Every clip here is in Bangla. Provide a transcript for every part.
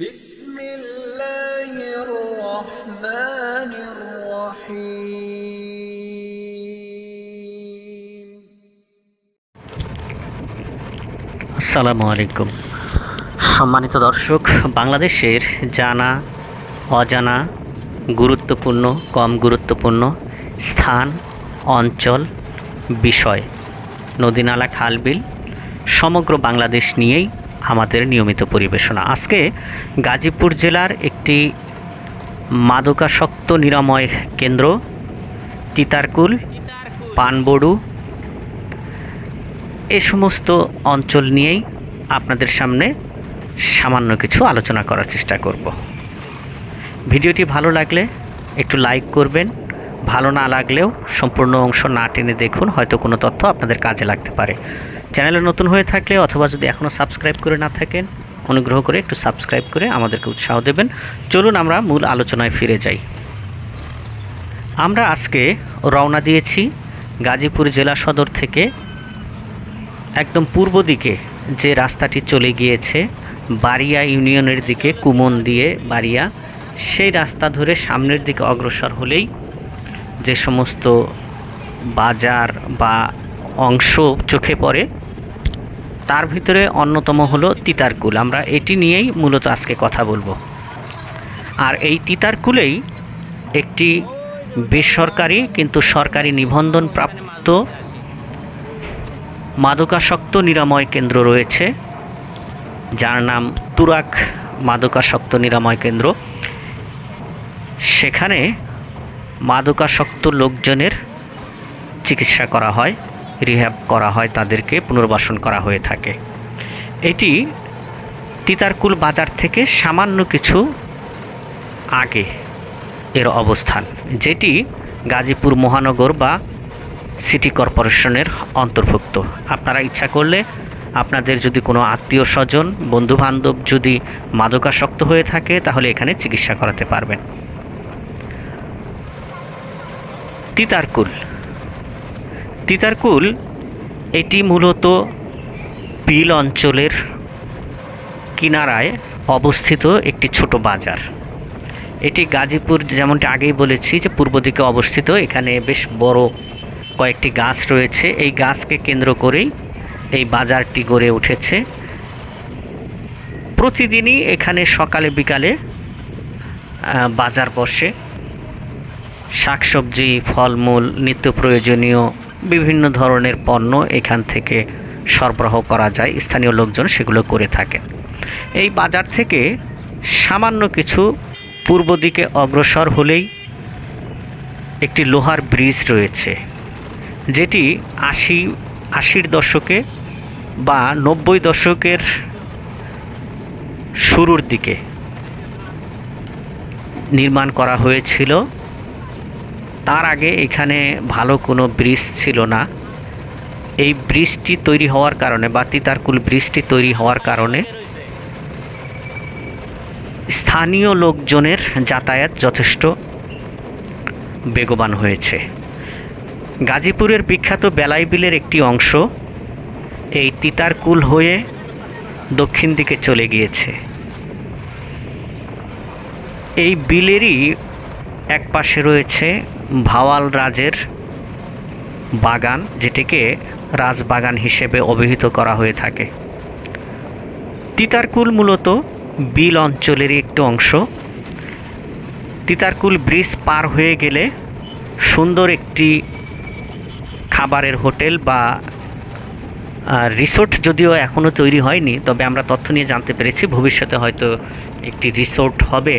بسم الله الرحمن الرحيم আসসালামু আলাইকুম। সম্মানিত দর্শক, বাংলাদেশের জানা অজানা, গুরুত্বপূর্ণ কম গুরুত্বপূর্ণ স্থান, অঞ্চল, বিষয়, নদীনালা, খালবিল সমগ্র বাংলাদেশ নিয়েই আমাদের নিয়মিত পরিবেশনা। আজকে গাজীপুর জেলার একটি মাদকাসক্ত নিরাময় কেন্দ্র তিতারকুল, পানবড়ু এ সমস্ত অঞ্চল নিয়েই আপনাদের সামনে সামান্য কিছু আলোচনা করার চেষ্টা করব। ভিডিওটি ভালো লাগলে একটু লাইক করবেন, ভালো না লাগলেও সম্পূর্ণ অংশ না টেনে দেখুন, হয়তো কোনো তথ্য আপনাদের কাজে লাগতে পারে। চ্যানেলে নতুন হয়ে থাকলে অথবা যদি এখনও সাবস্ক্রাইব করে না থাকেন, অনুগ্রহ করে একটু সাবস্ক্রাইব করে আমাদেরকে উৎসাহ দেবেন। চলুন আমরা মূল আলোচনায় ফিরে যাই। আমরা আজকে রওনা দিয়েছি গাজীপুর জেলা সদর থেকে একদম পূর্ব দিকে যে রাস্তাটি চলে গিয়েছে বাড়িয়া ইউনিয়নের দিকে, কুমন দিয়ে বাড়িয়া, সেই রাস্তা ধরে সামনের দিকে অগ্রসর হলেই যে সমস্ত বাজার বা অংশ চোখে পড়ে তার ভিতরে অন্যতম হলো তিতারকুল। আমরা এটি নিয়েই মূলত আজকে কথা বলবো। আর এই তিতারকুলেই একটি বেসরকারি কিন্তু সরকারি নিবন্ধন প্রাপ্ত মাদকাসক্ত নিরাময় কেন্দ্র রয়েছে, যার নাম তুরাক মাদকাসক্ত নিরাময় কেন্দ্র। সেখানে মাদকাসক্ত লোকজনের চিকিৎসা করা হয়, রিহ্যাব করা হয়, তাদেরকে পুনর্বাসন করা হয়ে থাকে। এটি তিতারকুল বাজার থেকে সামান্য কিছু আগে এর অবস্থান, যেটি গাজীপুর মহানগর বা সিটি কর্পোরেশনের অন্তর্ভুক্ত। আপনারা ইচ্ছা করলে আপনাদের যদি কোনো আত্মীয় স্বজন, বন্ধুবান্ধব যদি মাদকাসক্ত হয়ে থাকে তাহলে এখানে চিকিৎসা করাতে পারবেন। তিতারকুল এটি মূলত বিল অঞ্চলের কিনারায় অবস্থিত একটি ছোট বাজার। এটি গাজীপুর, যেমনটি আগেই বলেছি, যে পূর্ব দিকে অবস্থিত। এখানে বেশ বড় কয়েকটি গাছ রয়েছে। এই গাছকে কেন্দ্র করেই এই বাজারটি গড়ে উঠেছে। প্রতিদিনই এখানে সকালে বিকালে বাজার বসে। শাকসবজি, ফলমূল, নিত্য প্রয়োজনীয় বিভিন্ন ধরনের পণ্য এখান থেকে সরবরাহ করা যায়। স্থানীয় লোকজন সেগুলো করে থাকেন। এই বাজার থেকে সামান্য কিছু পূর্ব দিকে অগ্রসর হলেই একটি লোহার ব্রিজ রয়েছে, যেটি আশির দশকে বা 90 দশকের শুরুর দিকে নির্মাণ করা হয়েছিল। তার আগে এখানে ভালো কোনো ব্রিজ ছিল না। এই ব্রিজটি তৈরি হওয়ার কারণে বা তিতারকুল ব্রিজটি তৈরি হওয়ার কারণে স্থানীয় লোকজনের যাতায়াত যথেষ্ট বেগবান হয়েছে। গাজীপুরের বিখ্যাত বেলাই বিলের একটি অংশ এই তিতারকুল হয়ে দক্ষিণ দিকে চলে গিয়েছে। এই বিলেরই এক পাশে রয়েছে ভাওয়াল রাজের বাগান, যেটিকে রাজবাগান হিসেবে অভিহিত করা হয়ে থাকে। তিতারকুল মূলত বিল অঞ্চলেরই একটি অংশ। তিতারকুল ব্রিজ পার হয়ে গেলে সুন্দর একটি খাবারের হোটেল বা রিসোর্ট, যদিও এখনও তৈরি হয়নি, তবে আমরা তথ্য নিয়ে জানতে পেরেছি ভবিষ্যতে হয়তো একটি রিসোর্ট হবে।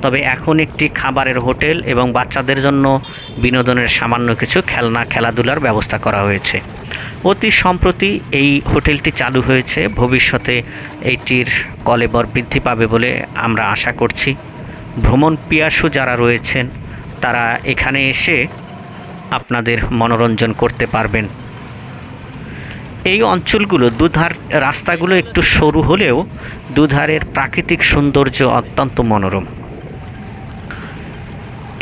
তবে এখন একটি খাবারের হোটেল এবং বাচ্চাদের জন্য বিনোদনের সামান্য কিছু খেলাধুলার ব্যবস্থা করা হয়েছে। অতি সম্প্রতি এই হোটেলটি চালু হয়েছে। ভবিষ্যতে এইটির কলেবর বৃদ্ধি পাবে বলে আমরা আশা করছি। ভ্রমণ পিয়াসু যারা রয়েছেন তারা এখানে এসে আপনাদের মনোরঞ্জন করতে পারবেন। এই অঞ্চলগুলো দুধার রাস্তাগুলো একটু সরু হলেও দুধারের প্রাকৃতিক সৌন্দর্য অত্যন্ত মনোরম।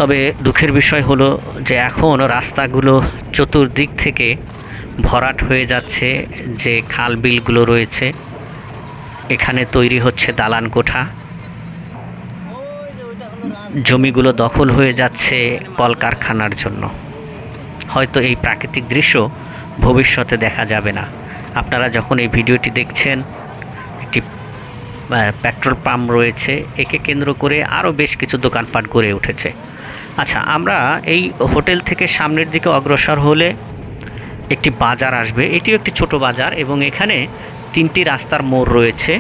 তবে দুঃখের বিষয় হলো যে এখন রাস্তাগুলো চতুর্দিক থেকে ভরাট হয়ে যাচ্ছে। যে খাল বিলগুলো রয়েছে এখানে তৈরি হচ্ছে দালান কোঠা, জমিগুলো দখল হয়ে যাচ্ছে কলকারখানার জন্য। হয়তো এই প্রাকৃতিক দৃশ্য ভবিষ্যতে দেখা যাবে না। আপনারা যখন এই ভিডিওটি দেখছেন, একটি পেট্রোল পাম্প রয়েছে, একে কেন্দ্র করে আরও বেশ কিছু দোকানপাট গড়ে উঠেছে। আচ্ছা, আমরা এই হোটেল থেকে সামনের দিকে অগ্রসর হলে একটি বাজার আসবে। এটিও একটি ছোট বাজার এবং এখানে 3টি রাস্তার মোড় রয়েছে।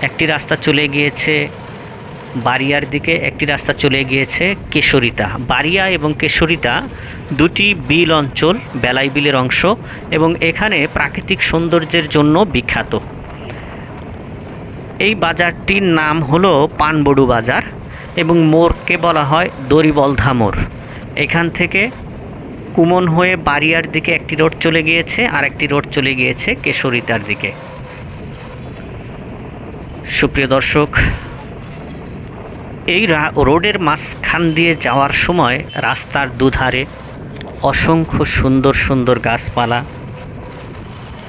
একটি রাস্তা চলে গিয়েছে বারিয়ার দিকে, একটি রাস্তা চলে গিয়েছে কেশরিতা। বারিয়া এবং কেশরিতা দুটি বিল অঞ্চল, বেলাই বিলের অংশ, এবং এখানে প্রাকৃতিক সৌন্দর্যের জন্য বিখ্যাত। এই বাজারটির নাম হলো পানবড়ু বাজার এবং মোড়কে বলা হয় দড়িবলধা মোড়। এখান থেকে কুমন হয়ে বারিয়ার দিকে একটি রোড চলে গিয়েছে, আর একটি রোড চলে গিয়েছে কেশরিতার দিকে। সুপ্রিয় দর্শক, এই রোডের মাঝখান দিয়ে যাওয়ার সময় রাস্তার দুধারে অসংখ্য সুন্দর সুন্দর গাছপালা,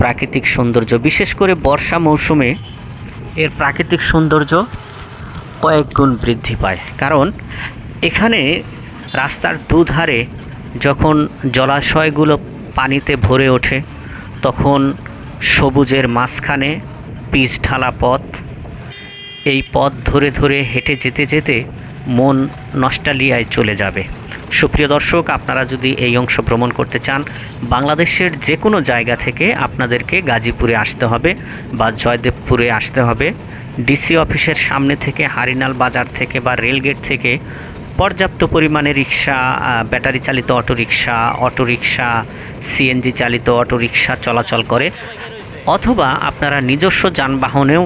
প্রাকৃতিক সৌন্দর্য, বিশেষ করে বর্ষা মৌসুমে এর প্রাকৃতিক সৌন্দর্য কয়েক গুণ বৃদ্ধি পায়। কারণ এখানে রাস্তার দুধারে যখন জলাশয়গুলো পানিতে ভরে ওঠে, তখন সবুজের মাঝখানে পিচ ঢালা পথ, এই পথ ধরে ধরে হেঁটে যেতে যেতে মন নস্টালজিয়ায় চলে যাবে। সুপ্রিয় দর্শক, আপনারা যদি এই অংশ ভ্রমণ করতে চান, বাংলাদেশের যে কোনো জায়গা থেকে আপনাদেরকে গাজীপুরে আসতে হবে বা জয়দেবপুরে আসতে হবে। ডিসি অফিসের সামনে থেকে, হারিনাল বাজার থেকে বা রেলগেট থেকে পর্যাপ্ত পরিমাণে রিক্সা, ব্যাটারি চালিত অটোরিক্সা, সিএনজি চালিত অটোরিক্সা চলাচল করে, অথবা আপনারা নিজস্ব যানবাহনেও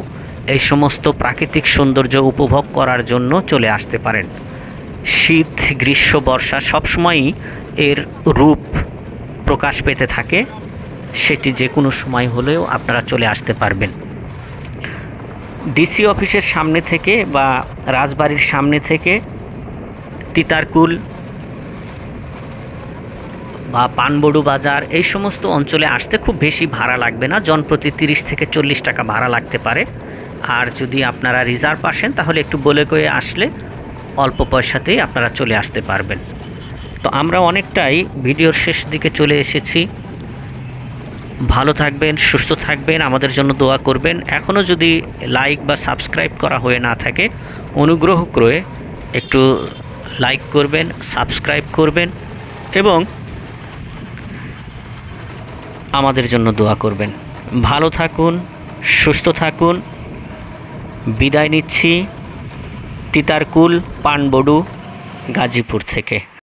এই সমস্ত প্রাকৃতিক সৌন্দর্য উপভোগ করার জন্য চলে আসতে পারেন। শীত, গ্রীষ্ম, বর্ষা সবসময়ই এর রূপ প্রকাশ পেতে থাকে, সেটি যে কোনো সময় হলেও আপনারা চলে আসতে পারবেন। ডিসি অফিসের সামনে থেকে বা রাজবাড়ির সামনে থেকে তিতারকুল বা পানবড়ু বাজার এই সমস্ত অঞ্চলে আসতে খুব বেশি ভাড়া লাগবে না, জনপ্রতি 30 থেকে 40 টাকা ভাড়া লাগতে পারে। আর যদি আপনারা রিজার্ভ আসেন তাহলে একটু বলে কয়ে আসলে অল্প পয়সাতেই আপনারা চলে আসতে পারবেন। তো আমরা অনেকটাই ভিডিওর শেষ দিকে চলে এসেছি। ভালো থাকবেন, সুস্থ থাকবেন, আমাদের জন্য দোয়া করবেন। এখনও যদি লাইক বা সাবস্ক্রাইব করা হয়ে না থাকে, অনুগ্রহ করে একটু লাইক করবেন, সাবস্ক্রাইব করবেন এবং আমাদের জন্য দোয়া করবেন। ভালো থাকুন, সুস্থ থাকুন। বিদায় নিচ্ছি তিতারকুল, পানবড়ু, গাজীপুর থেকে।